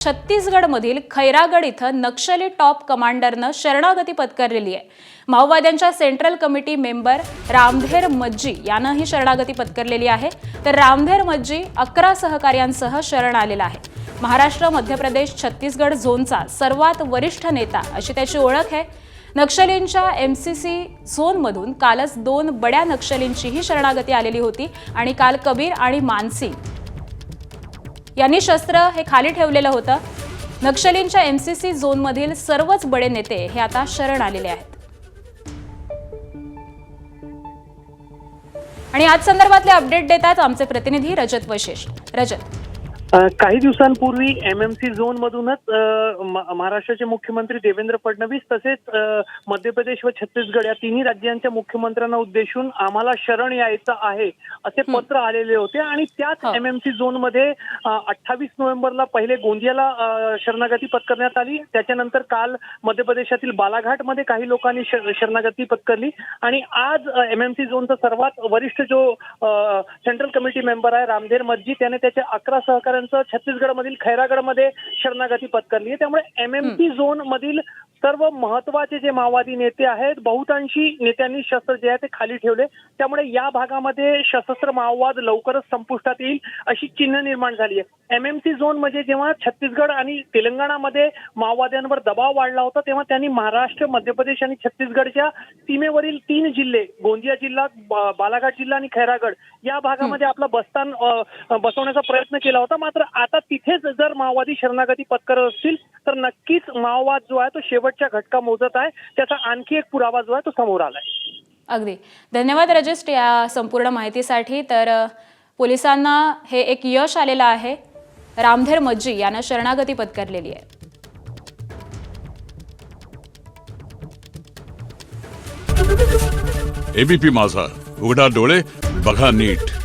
छत्तीसगडमधील खैरागड इथं नक्षली टॉप कमांडरनं शरणागती पत्करलेली आहे। माओवाद्यांच्या central committee member Ramdher Majji यानं ही शरणागती पत्करलेली आहे। तर रामधेर मज्जी 11 सहकार्यांसह शरण आलेला आहे। महाराष्ट्र, मध्य प्रदेश, छत्तीसगड झोनचा सर्वात वरिष्ठ नेता अशी त्याची ओळख आहे। नक्षलींच्या एमसीसी झोनमधून कालच 2 बड्या नक्षलींचीही शरणागती आलेली होती आणि काल कबीर आणि मानसी यांनी शस्त्र हे खाली ठेवलेलं होतं। नक्षलींच्या एमसीसी झोनमधील सर्वच बडे नेते हे आता शरण आलेले आहेत। आणि आज संदर्भातले अपडेट देतात आमचे प्रतिनिधी रजत वशिष्ठ। रजत, काही दिवसांपूर्वी एमएमसी झोन मधूनच महाराष्ट्राचे मुख्यमंत्री देवेंद्र फडणवीस तसेच मध्य प्रदेश व छत्तीसगड या तिन्ही राज्यांच्या मुख्यमंत्र्यांना उद्देशून आम्हाला शरण यायचं आहे असे पत्र आलेले होते। आणि त्याच एमएमसी झोन मध्ये 28 नोव्हेंबरला पहिले गोंदियाला शरणागती पत्करण्यात आली। त्याच्यानंतर काल मध्य प्रदेशातील बालाघाट मध्ये काही लोकांनी शरणागती पत्करली आणि आज एमएमसी झोनचा सर्वात वरिष्ठ जो सेंट्रल कमिटी मेंबर आहे रामधेर मज्जी त्याने त्याच्या 11 सहकार्यांसह छत्तीसगडमधील खैरागडमध्ये शरणागती पत्करली आहे। त्यामुळे एमएमसी झोन मधील सर्व महत्त्वाचे जे माओवादी नेते आहेत बहुतांशी नेत्यांनी शस्त्र जे आहे ते खाली ठेवले। त्यामुळे या भागामध्ये सशस्त्र माओवाद लवकरच संपुष्टात येईल अशी चिन्ह निर्माण झाली आहे। एमएमसी झोन म्हणजे जेव्हा छत्तीसगड आणि तेलंगणामध्ये माओवाद्यांवर दबाव वाढला होता तेव्हा त्यांनी महाराष्ट्र, मध्य प्रदेश आणि छत्तीसगडच्या सीमेवरील 3 जिल्हे गोंदिया जिल्हा, बालाघाट जिल्हा आणि खैरागड या भागामध्ये आपला बस्तान बसवण्याचा प्रयत्न केला होता। मात्र आता तिथेच जर माओवादी शरणागती पत्करत असतील तर नक्कीच माओवाद जो आहे तो शेवटच्या घटका मोजत आहे। त्याचा आणखी एक पुरावा जो आहे तो समोर आलाय। अगदी धन्यवाद रजिस्ट या संपूर्ण माहितीसाठी। तर पोलिसांना हे एक यश आलेलं आहे। रामधेर मज्जी यानं शरणागती पत्करलेली आहे। एबीपी माझा, उघडा डोळे बघा नीट।